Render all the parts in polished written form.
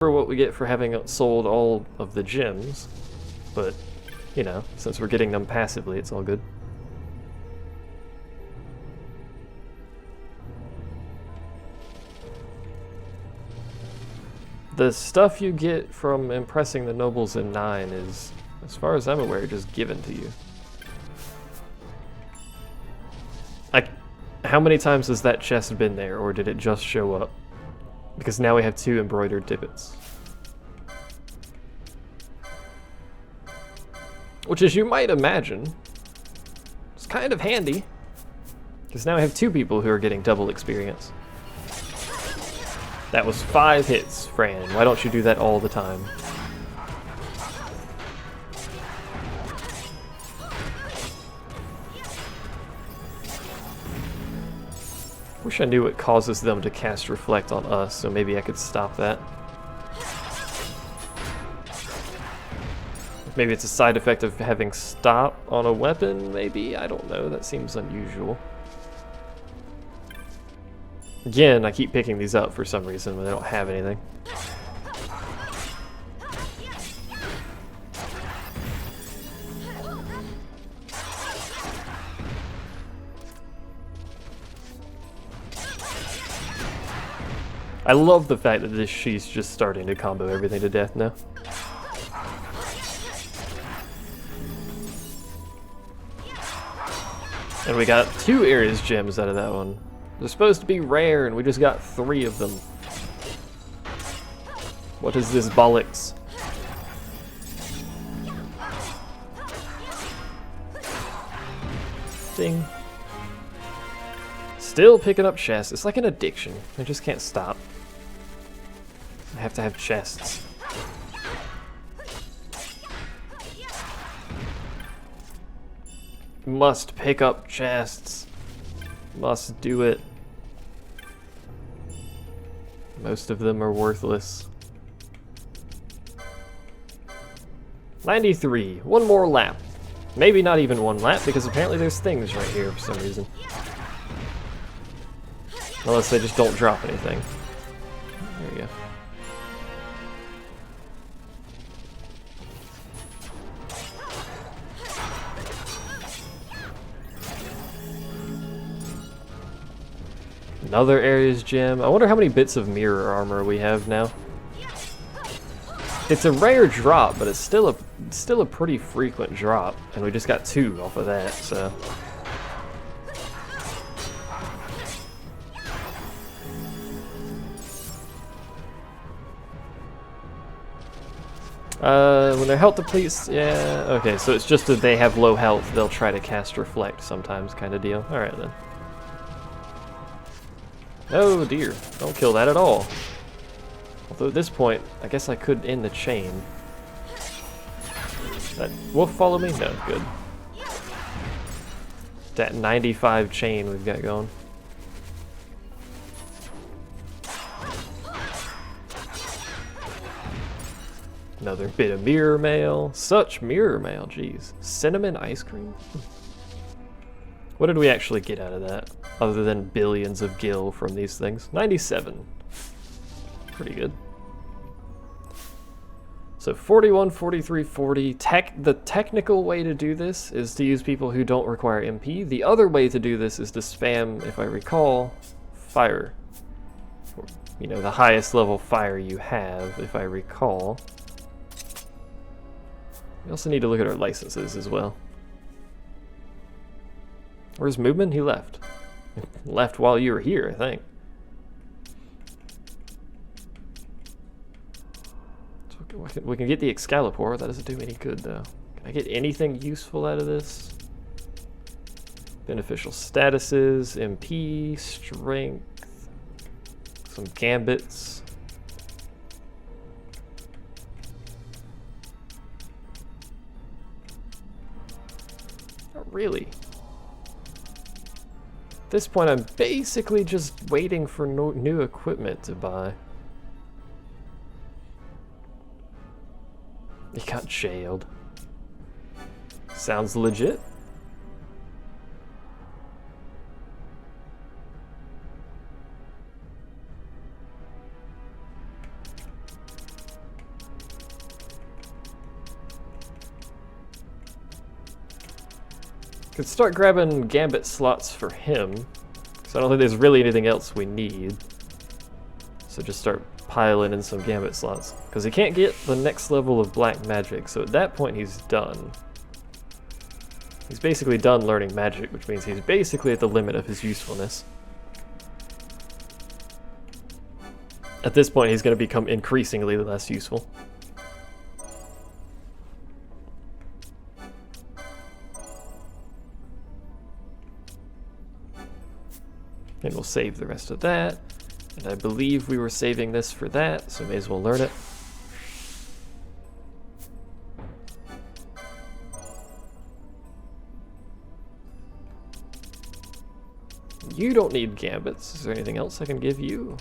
for what we get for having sold all of the gems, but, you know, since we're getting them passively, it's all good. The stuff you get from impressing the nobles in 9 is, as far as I'm aware, just given to you. How many times has that chest been there, or did it just show up? Because now we have 2 embroidered tippets. Which, as you might imagine, is kind of handy. Because now we have 2 people who are getting double experience. That was 5 hits, Fran. Why don't you do that all the time? Wish I knew what causes them to cast Reflect on us, so maybe I could stop that. Maybe it's a side effect of having stop on a weapon, maybe? I don't know, that seems unusual. Again, I keep picking these up for some reason when they don't have anything. I love the fact that she's just starting to combo everything to death now. And we got 2 Ares gems out of that one. They're supposed to be rare, and we just got 3 of them. What is this bollocks? Ding. Still picking up chests. It's like an addiction. I just can't stop. I have to have chests. Must pick up chests. Must do it. Most of them are worthless. 93. 1 more lap. Maybe not even 1 lap, because apparently there's things right here for some reason. Unless they just don't drop anything. There we go. Another Ares gem. I wonder how many bits of mirror armor we have now. It's a rare drop, but it's still a pretty frequent drop, and we just got 2 off of that, so. When their health depletes, yeah, okay, so it's just that they have low health, they'll try to cast Reflect sometimes, kind of deal. Alright then. Oh dear, don't kill that at all. Although at this point, I guess I could end the chain. That wolf follow me? No, good. That 95 chain we've got going. Another bit of mirror mail. Such mirror mail, jeez. Cinnamon ice cream? What did we actually get out of that? Other than billions of gil from these things. 97. Pretty good. So 41, 43, 40. The technical way to do this is to use people who don't require MP. The other way to do this is to spam, if I recall, fire. You know, the highest level fire you have, if I recall. We also need to look at our licenses as well. Where's Movement? He left. Left while you were here, I think. So we can get the Excalibur. That doesn't do any good, though. Can I get anything useful out of this? Beneficial statuses, MP, strength, some gambits. Not really. At this point, I'm basically just waiting for new equipment to buy. He got jailed. Sounds legit. Could start grabbing gambit slots for him, because I don't think there's really anything else we need. So just start piling in some gambit slots, because he can't get the next level of black magic, so at that point he's done. He's basically done learning magic, which means he's basically at the limit of his usefulness. At this point he's going to become increasingly less useful. And we'll save the rest of that. And I believe we were saving this for that, so may as well learn it. You don't need gambits. Is there anything else I can give you?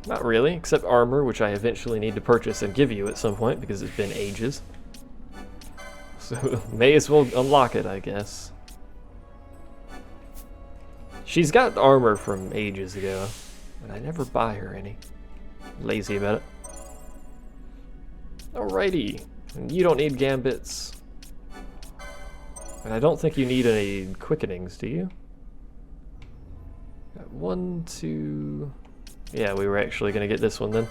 Not really, except armor, which I eventually need to purchase and give you at some point because it's been ages. So may as well unlock it, I guess. She's got armor from ages ago, but I never buy her any. Lazy about it. Alrighty, and you don't need gambits. And I don't think you need any quickenings, do you? Got 1, 2... Yeah, we were actually gonna get this one then.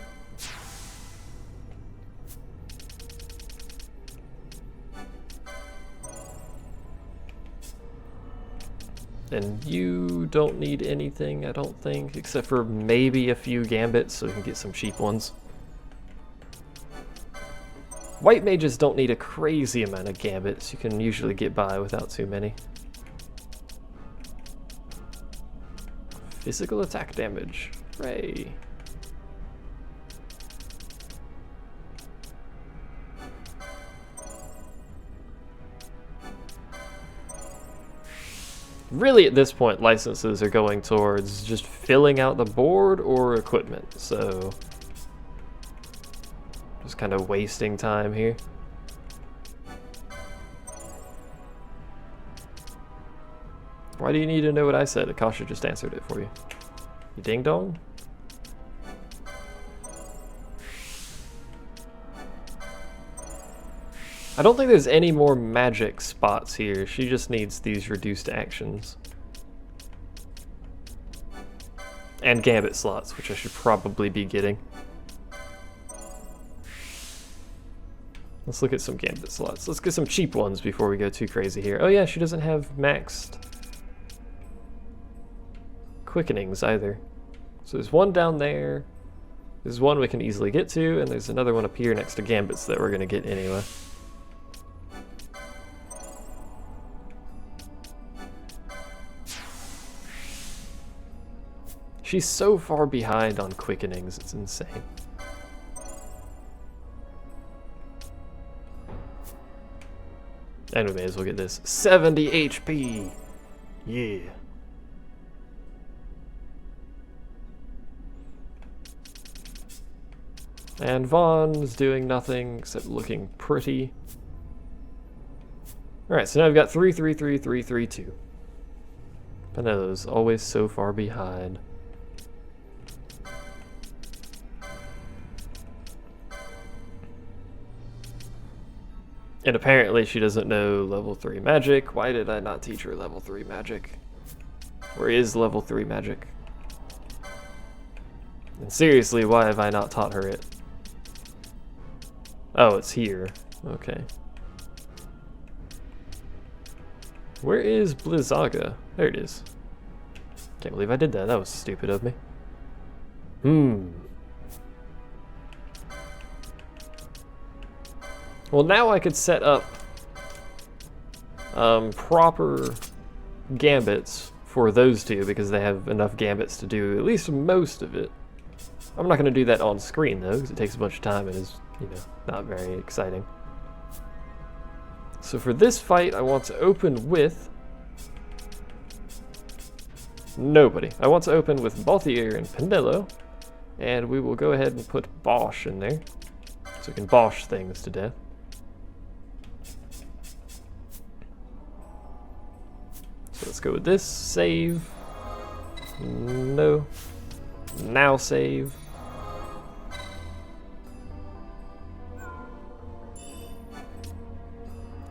And you don't need anything, I don't think, except for maybe a few gambits so we can get some cheap ones. White mages don't need a crazy amount of gambits. You can usually get by without too many. Physical attack damage. Hooray. Really, at this point, licenses are going towards just filling out the board or equipment, so just kind of wasting time here. Why do you need to know what I said? Akasha just answered it for you. You ding dong? I don't think there's any more magic spots here. She just needs these reduced actions. And gambit slots, which I should probably be getting. Let's look at some gambit slots. Let's get some cheap ones before we go too crazy here. Oh yeah, she doesn't have maxed quickenings either. So there's one down there. There's one we can easily get to, and there's another one up here next to gambits that we're going to get anyway. She's so far behind on quickenings, it's insane. And we may as well get this. 70 HP! Yeah. And Vaughn's doing nothing except looking pretty. Alright, so now we've got 3, 3, 3, 3, 3, 2. Panello's always so far behind. And apparently she doesn't know level 3 magic. Why did I not teach her level 3 magic? Where is level 3 magic? And seriously, why have I not taught her it? Oh, it's here. Okay. Where is Blizzaga? There it is. Can't believe I did that. That was stupid of me. Well, now I could set up proper gambits for those two because they have enough gambits to do at least most of it. I'm not going to do that on screen though because it takes a bunch of time and is, you know, not very exciting. So for this fight, I want to open with nobody. I want to open with Balthier and Panello, and we will go ahead and put Bosch in there so we can Bosch things to death. So let's go with this. Save. No. Now save.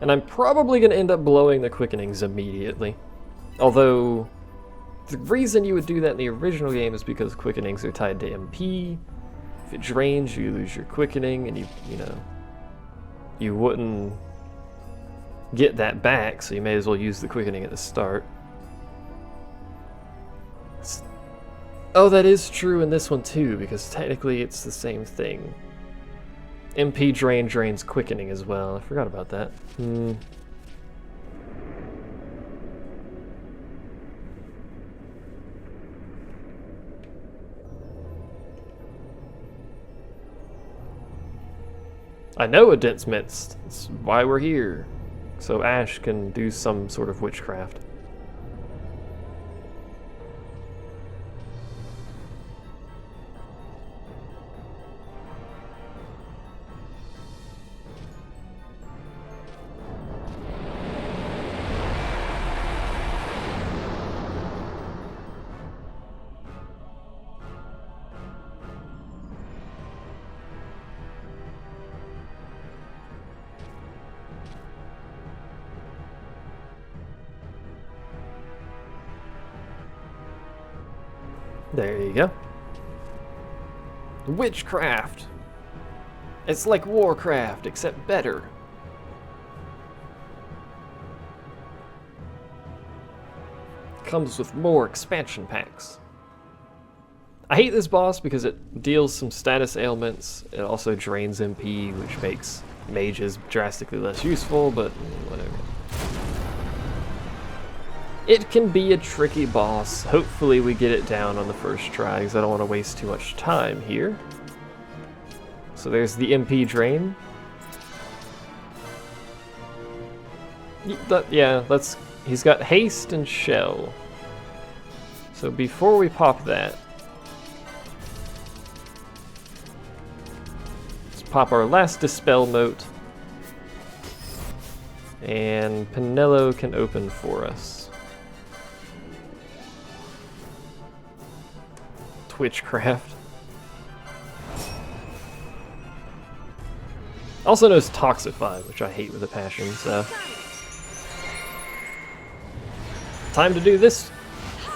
And I'm probably going to end up blowing the quickenings immediately. Although, the reason you would do that in the original game is because quickenings are tied to MP. If it drains, you lose your quickening, and you know, you wouldn't get that back, so you may as well use the quickening at the start. Oh, that is true in this one too, because technically it's the same thing. MP drain drains quickening as well. I forgot about that. I know a dense mist. That's why we're here. So Ash can do some sort of witchcraft. There you go. Witchcraft. It's like Warcraft, except better. Comes with more expansion packs. I hate this boss because it deals some status ailments. It also drains MP, which makes mages drastically less useful, but whatever. It can be a tricky boss. Hopefully we get it down on the first try, because I don't want to waste too much time here. So there's the MP drain. Yeah, he's got haste and shell. So before we pop that, let's pop our last dispel note. And Pinello can open for us. Witchcraft. Also knows Toxify, which I hate with a passion, so. Time to do this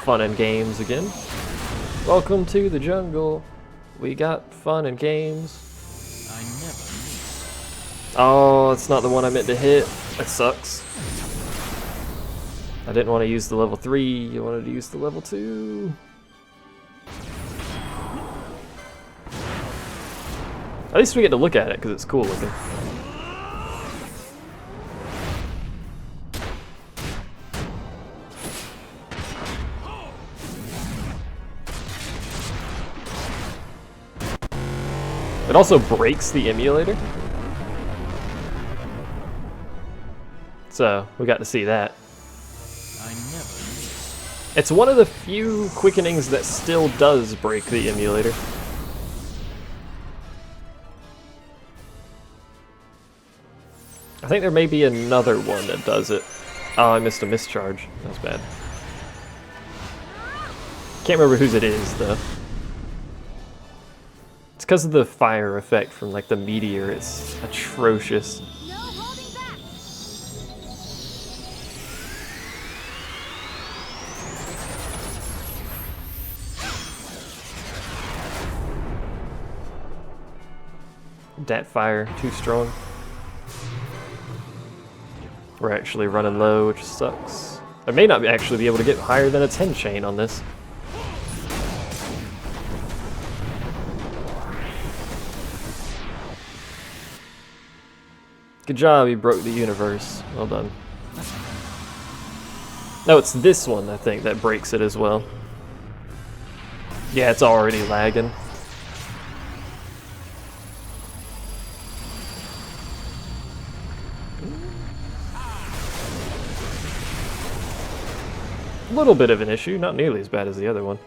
fun and games again. Welcome to the jungle. We got fun and games. Oh, it's not the one I meant to hit. That sucks. I didn't want to use the level 3, I wanted to use the level 2. At least we get to look at it, because it's cool looking. It also breaks the emulator. So, we got to see that. It's one of the few quickenings that still does break the emulator. I think there may be another one that does it. Oh, I missed a mischarge. That was bad. Can't remember whose it is, though. It's because of the fire effect from, like, the meteor. It's atrocious. No holding back. Dat fire, too strong. We're actually running low, which sucks. I may not actually be able to get higher than a 10 chain on this. Good job, you broke the universe. Well done. No, it's this one, I think, that breaks it as well. Yeah, it's already lagging. A little bit of an issue, not nearly as bad as the other one.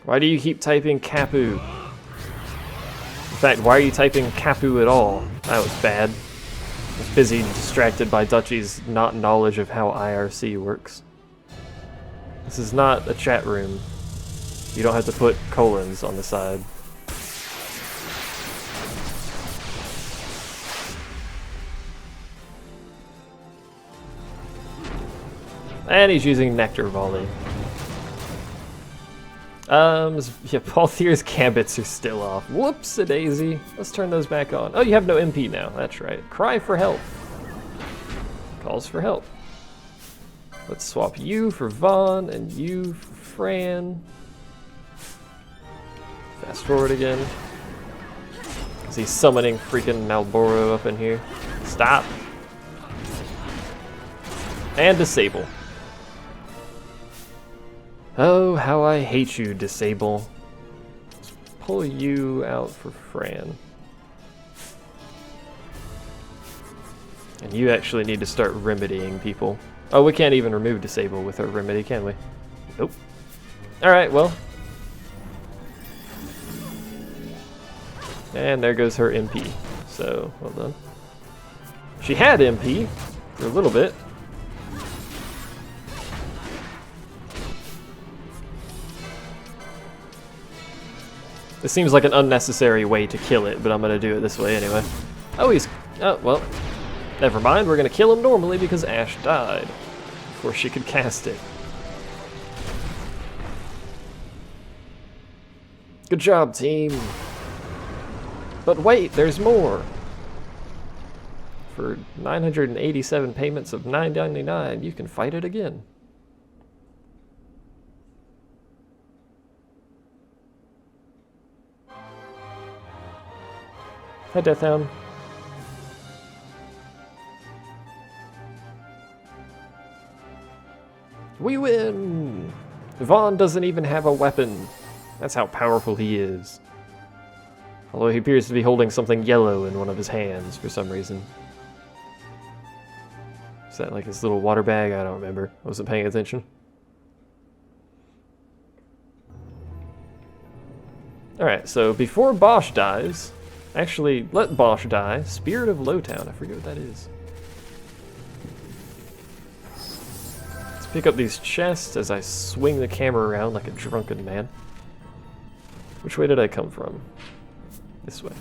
Why do you keep typing Kapu? In fact, why are you typing Kapu at all? That was bad. was busy distracted by Dutchy's not knowledge of how IRC works. This is not a chat room. You don't have to put colons on the side. And he's using Nectar Volley. Yeah, Balthier's Gambits are still off. Whoops-a-daisy. Let's turn those back on. Oh, you have no MP now. That's right. Cry for help. Calls for help. Let's swap you for Vaughn and you for Fran. Fast forward again. Is he summoning freaking Malboro up in here? Stop. And disable. Oh, how I hate you, disable. Let's pull you out for Fran. And you actually need to start remedying people. Oh, we can't even remove disable with our remedy, can we? Nope. Alright, well. And there goes her MP. So, well done. She had MP for a little bit. This seems like an unnecessary way to kill it, but I'm gonna do it this way anyway. Oh, he's... oh, well. Never mind, we're gonna kill him normally because Ash died before she could cast it. Good job, team. But wait, there's more. For 987 payments of $9.99, you can fight it again. Hi, Deathhound. We win! Vaughn doesn't even have a weapon. That's how powerful he is. Although he appears to be holding something yellow in one of his hands for some reason. Is that like his little water bag? I don't remember. I wasn't paying attention. Alright, so before Bosch dies... Actually, let Bosch die. Spirit of Lowtown. I forget what that is. Let's pick up these chests as I swing the camera around like a drunken man. Which way did I come from? This way.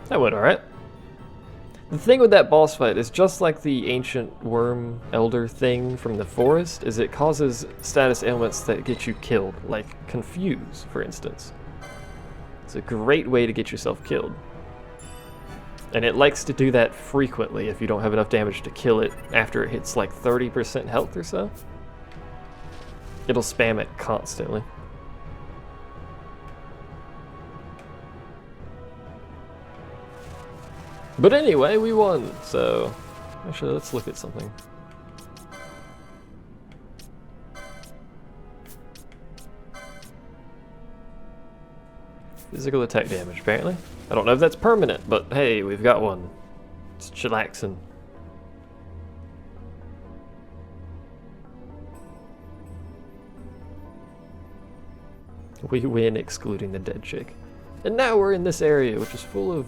That went alright. The thing with that boss fight is just like the ancient worm elder thing from the forest, is it causes status ailments that get you killed, like confuse, for instance. It's a great way to get yourself killed. And it likes to do that frequently if you don't have enough damage to kill it after it hits like 30% health or so. It'll spam it constantly. But anyway, we won, so actually let's look at something. Physical attack damage, apparently. I don't know if that's permanent, but hey, we've got one. It's chillaxing. We win, excluding the dead chick. And now we're in this area, which is full of,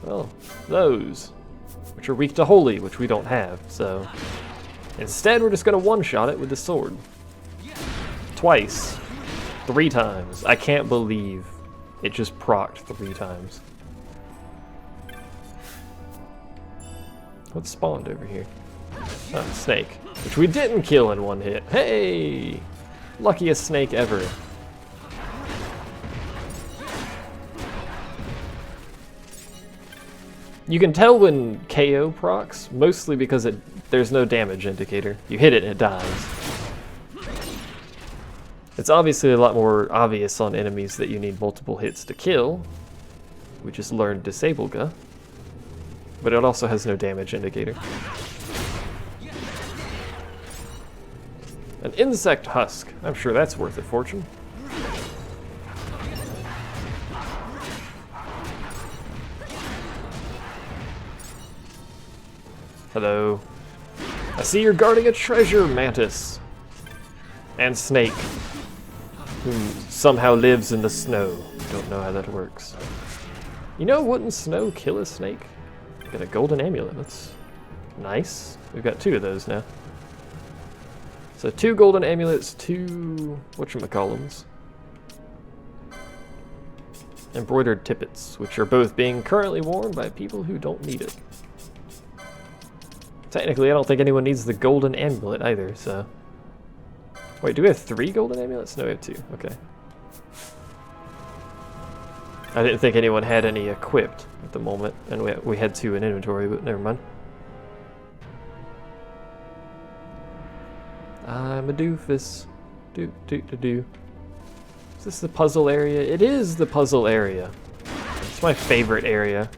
well, those, which are weak to holy, which we don't have, so instead we're just gonna one-shot it with the sword. Twice. 3 times. I can't believe it just procced 3 times. What spawned over here? Oh, snake, which we didn't kill in 1 hit. Hey! Luckiest snake ever. You can tell when KO procs, mostly because there's no damage indicator. You hit it and it dies. It's obviously a lot more obvious on enemies that you need multiple hits to kill. We just learned Disablega. But it also has no damage indicator. An insect husk. I'm sure that's worth a fortune. Hello. I see you're guarding a treasure, Mantis. And Snake. who somehow lives in the snow. Don't know how that works. You know, wouldn't snow kill a snake? Got a golden amulet. That's nice. We've got 2 of those now. So 2 golden amulets, 2 whatchamacallums. Embroidered tippets, which are both being currently worn by people who don't need it. Technically, I don't think anyone needs the golden amulet either, so... Wait, do we have 3 golden amulets? No, we have 2. Okay. I didn't think anyone had any equipped at the moment, and we had 2 in inventory, but never mind. I'm a doofus. Do. Is this the puzzle area? It is the puzzle area. It's my favorite area.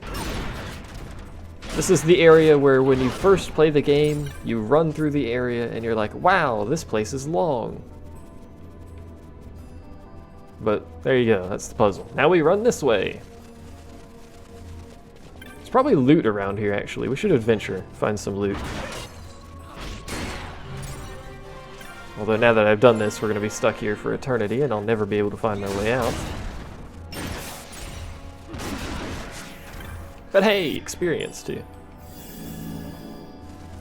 This is the area where when you first play the game, you run through the area and you're like, wow, this place is long. But there you go, that's the puzzle. Now we run this way. There's probably loot around here, actually. We should adventure, find some loot. Although now that I've done this, we're going to be stuck here for eternity and I'll never be able to find my way out. But hey, experience too.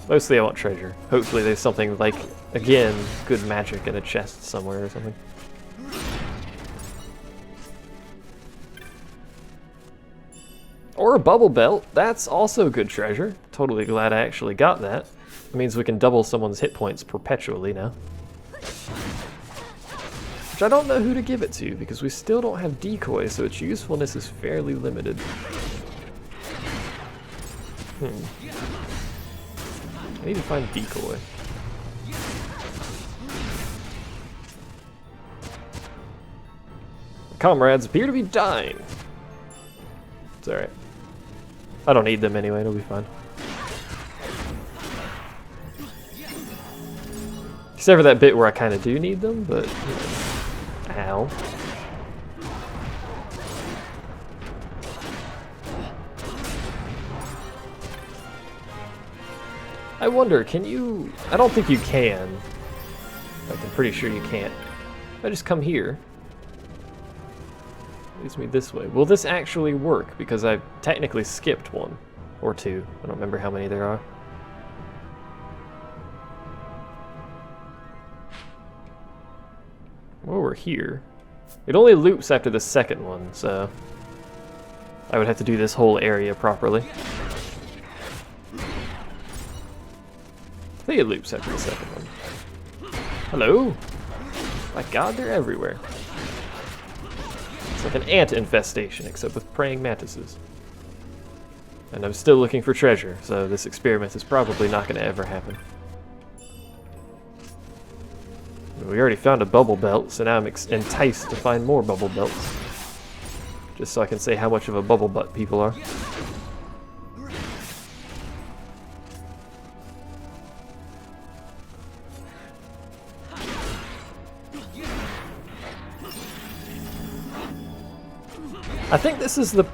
Mostly I want treasure. Hopefully there's something like, again, good magic in a chest somewhere or something. Or a bubble belt. That's also good treasure. Totally glad I actually got that. It means we can double someone's hit points perpetually now. Which I don't know who to give it to, because we still don't have decoy, so its usefulness is fairly limited. I need to find decoy. Comrades appear to be dying. It's alright. I don't need them anyway, it'll be fine. Except for that bit where I kind of do need them, but... Ow. I wonder, can you... I don't think you can. Like, I'm pretty sure you can't. If I just come here... Leads me this way. Will this actually work? Because I've technically skipped 1. Or 2. I don't remember how many there are. Well, we're here. It only loops after the second one, so... I would have to do this whole area properly. I think it loops after the second one. Hello? My god, they're everywhere. It's like an ant infestation, except with praying mantises. And I'm still looking for treasure, so this experiment is probably not going to ever happen. We already found a bubble belt, so now I'm enticed to find more bubble belts. Just so I can say how much of a bubble butt people are. I think this is the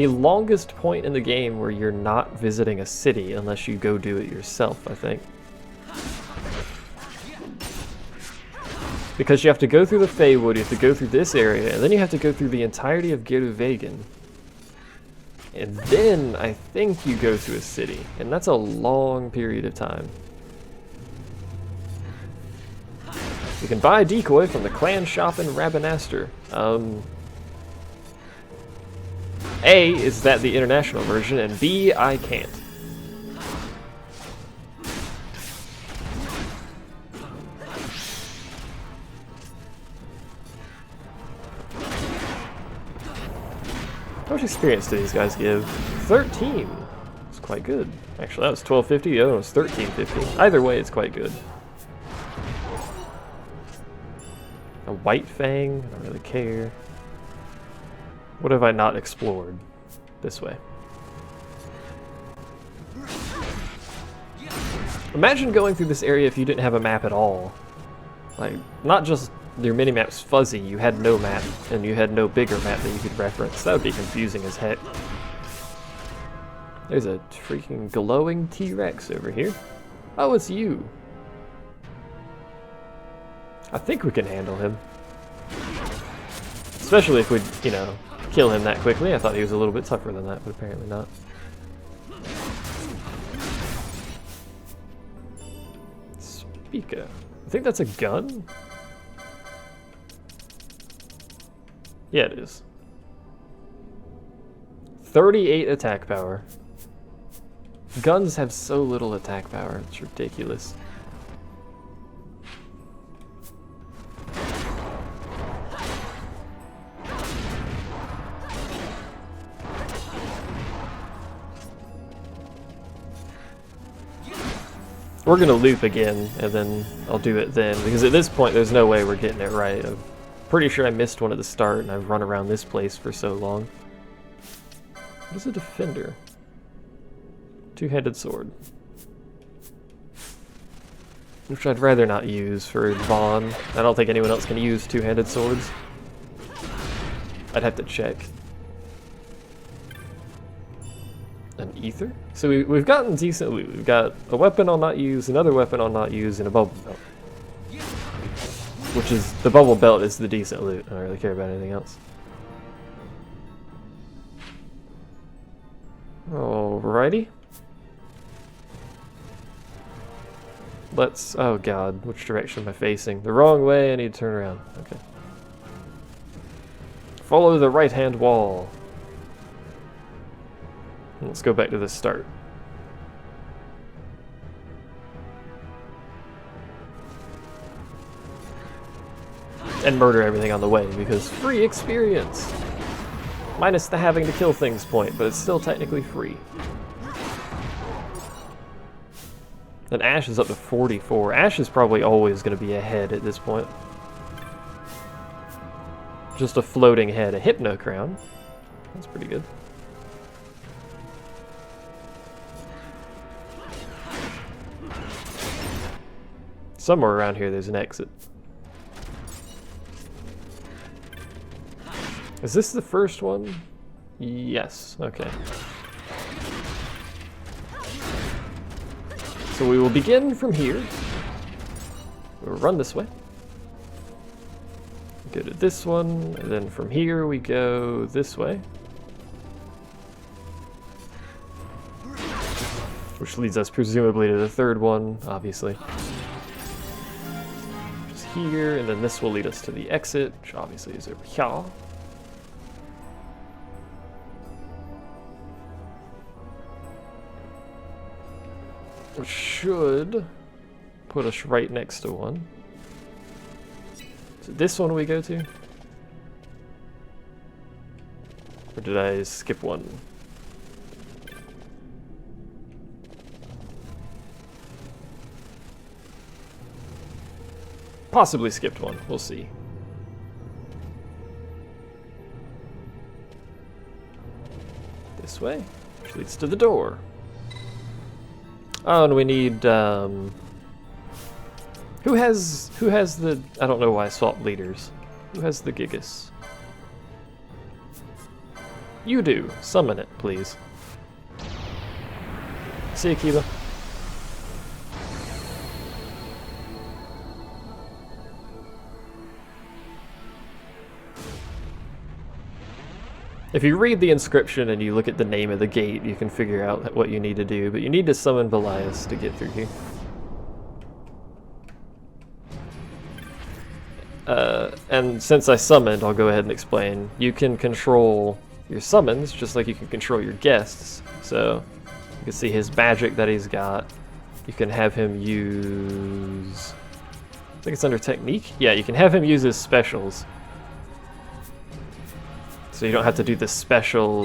longest point in the game where you're not visiting a city unless you go do it yourself, I think. Because you have to go through the Feywood, you have to go through this area, and then you have to go through the entirety of Geruvegan. And then I think you go to a city, and that's a long period of time. You can buy a decoy from the clan shop in Rabanastre. A, is that the international version, and B, I can't. How much experience do these guys give? 13! It's quite good. Actually, that was 1250, the other one was 1350. Either way, it's quite good. A white fang? I don't really care. What have I not explored? This way. Imagine going through this area if you didn't have a map at all. Like, not just your minimap's fuzzy, you had no map, and you had no bigger map that you could reference. That would be confusing as heck. There's a freaking glowing T-Rex over here. Oh, it's you. I think we can handle him. Especially if we'd, you know, kill him that quickly. I thought he was a little bit tougher than that, but apparently not. Speaker. I think that's a gun? Yeah, it is. 38 attack power. Guns have so little attack power, it's ridiculous. We're gonna loop again, and then I'll do it then, because at this point there's no way we're getting it right. I'm pretty sure I missed one at the start, and I've run around this place for so long. What is a defender? Two-handed sword. Which I'd rather not use for Vaughn. I don't think anyone else can use two-handed swords. I'd have to check. An ether? So we've gotten decent loot. We've got a weapon I'll not use, another weapon I'll not use, and a bubble belt. Which is, the bubble belt is the decent loot. I don't really care about anything else. Alrighty. Let's, oh god, which direction am I facing? The wrong way, I need to turn around. Okay. Follow the right-hand wall. Let's go back to the start. And murder everything on the way, because free experience! Minus the having to kill things point, but it's still technically free. And Ash is up to 44. Ash is probably always going to be ahead at this point. Just a floating head, a Hypno Crown. That's pretty good. Somewhere around here there's an exit. Is this the first one? Yes, okay. So we will begin from here. We'll run this way. Go to this one, and then from here we go this way. Which leads us presumably to the third one, obviously. Just here, and then this will lead us to the exit, which obviously is over here. Which should put us right next to one. Is it this one we go to? Or did I skip one? Possibly skipped one, we'll see. This way, which leads to the door. Oh, and we need, who has the, I don't know why I swapped leaders. Who has the Gigas? You do. Summon it, please. See you, Kiba. If you read the inscription and you look at the name of the gate, you can figure out what you need to do, but you need to summon Belias to get through here. And since I summoned, I'll go ahead and explain. You can control your summons, just like you can control your guests. So, you can see his magic that he's got. You can have him use... I think it's under technique? Yeah, you can have him use his specials. So you don't have to do this special,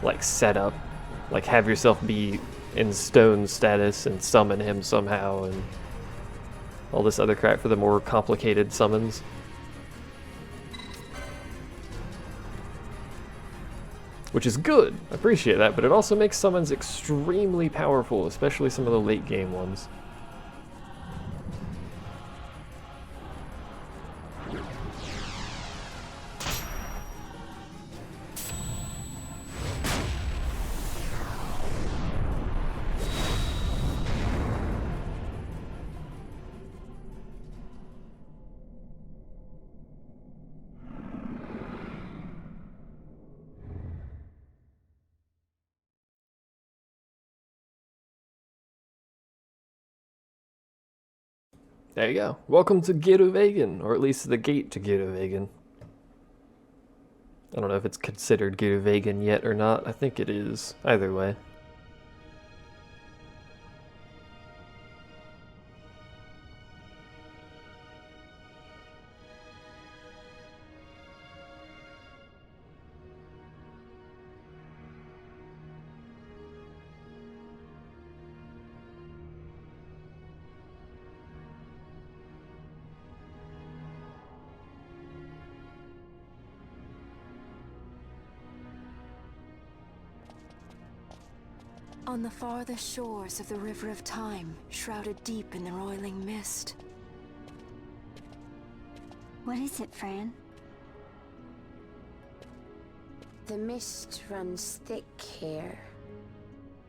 like, setup. Like, have yourself be in stone status and summon him somehow, and all this other crap for the more complicated summons. Which is good, I appreciate that, but it also makes summons extremely powerful, especially some of the late game ones. There you go. Welcome to Giruvegan, or at least the gate to Giruvegan. I don't know if it's considered Giruvegan yet or not. I think it is. Either way. On the farthest shores of the River of Time, shrouded deep in the roiling mist. What is it, Fran? The mist runs thick here.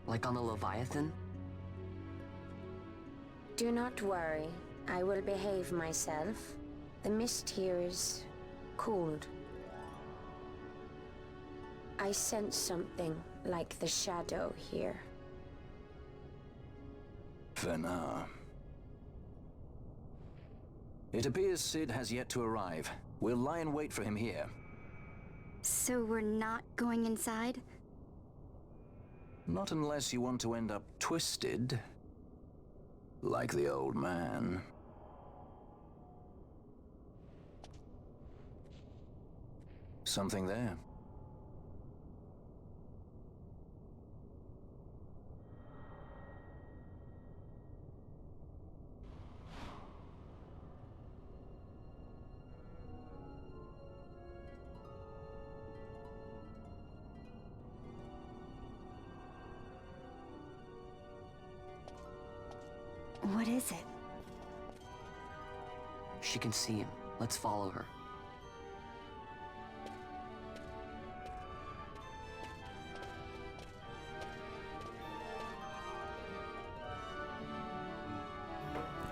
Like on the Leviathan? Do not worry, I will behave myself. The mist here is cooled. I sense something like the shadow here. Fena. It appears Sid has yet to arrive. We'll lie in wait for him here. So we're not going inside? Not unless you want to end up twisted. Like the old man. Something there. What is it? She can see him. Let's follow her.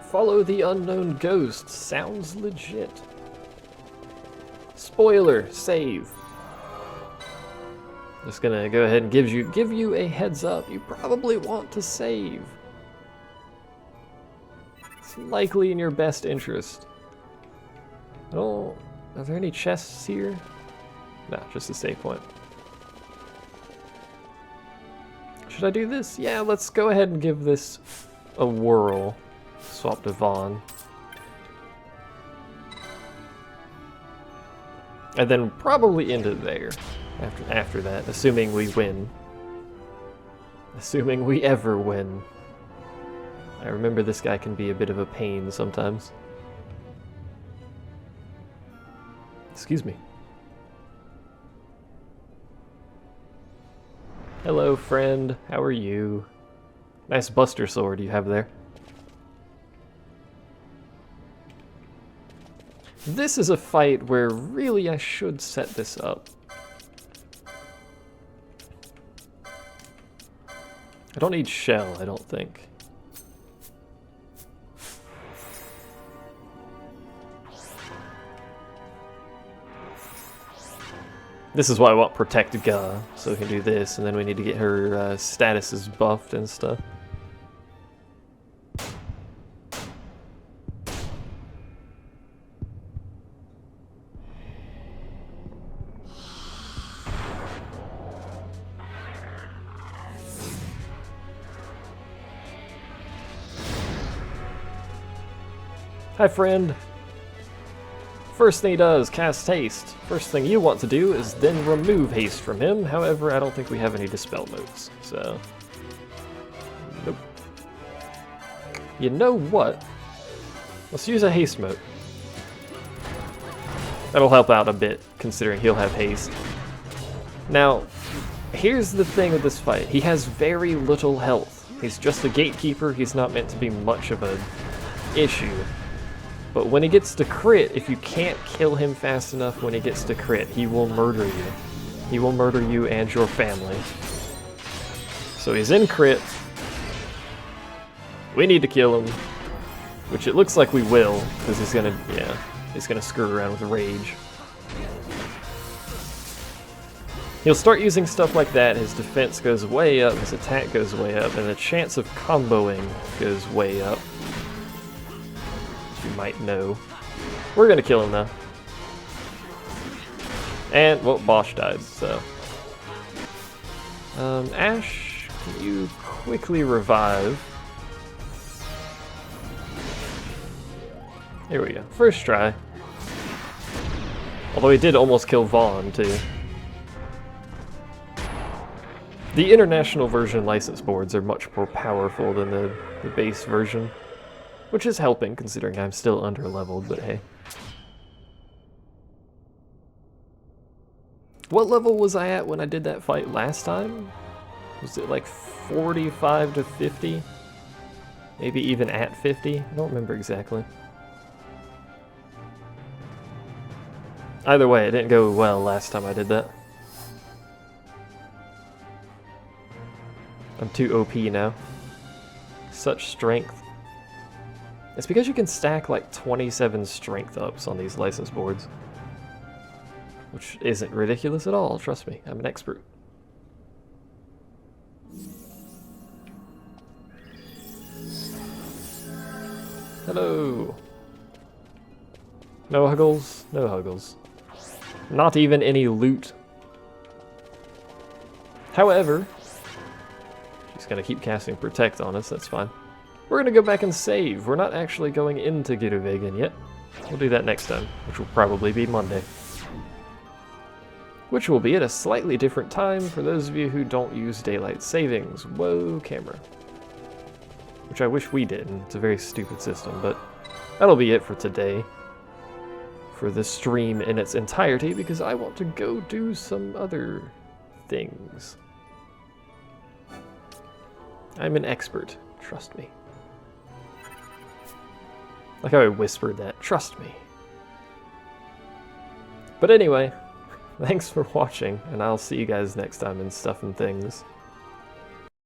Follow the unknown ghost. Sounds legit. Spoiler, save. Just gonna go ahead and give you a heads up. You probably want to save. It's likely in your best interest. Are there any chests here? Nah, just a save point. Should I do this? Yeah, let's go ahead and give this a whirl. Swap to Vaughn. And then probably end it there. After that, assuming we win. Assuming we ever win. I remember this guy can be a bit of a pain sometimes. Excuse me. Hello, friend. How are you? Nice buster sword you have there. This is a fight where really I should set this up. I don't need shell, I don't think. This is why I want Protect Ga, so we can do this, and then we need to get her statuses buffed and stuff. Hi, friend. First thing he does, cast haste. First thing you want to do is then remove haste from him. However, I don't think we have any dispel modes, so... Nope. You know what? Let's use a haste mode. That'll help out a bit, considering he'll have haste. Now, here's the thing with this fight. He has very little health. He's just a gatekeeper. He's not meant to be much of an issue. But when he gets to crit, if you can't kill him fast enough when he gets to crit, he will murder you. He will murder you and your family. So he's in crit. We need to kill him. Which it looks like we will, because he's gonna screw around with rage. He'll start using stuff like that, his defense goes way up, his attack goes way up, and the chance of comboing goes way up. you might know. We're gonna kill him now. And, well, Bosch died, so. Ash, can you quickly revive? Here we go. First try. Although he did almost kill Vaughn, too. The international version license boards are much more powerful than the base version. Which is helping, considering I'm still under-leveled, but hey. What level was I at when I did that fight last time? Was it like 45 to 50? Maybe even at 50? I don't remember exactly. Either way, it didn't go well last time I did that. I'm too OP now. Such strength. It's because you can stack like 27 strength ups on these license boards. Which isn't ridiculous at all, trust me, I'm an expert. Hello. No huggles, no huggles. Not even any loot. However, she's gonna keep casting Protect on us, that's fine. We're gonna go back and save. We're not actually going into Giruvegan yet. We'll do that next time, which will probably be Monday. Which will be at a slightly different time for those of you who don't use daylight savings. Whoa, camera. Which I wish we did, and it's a very stupid system, but that'll be it for today. For the stream in its entirety, because I want to go do some other things. I'm an expert, trust me. Like how I whispered that, trust me. But anyway, thanks for watching, and I'll see you guys next time in Stuff and Things.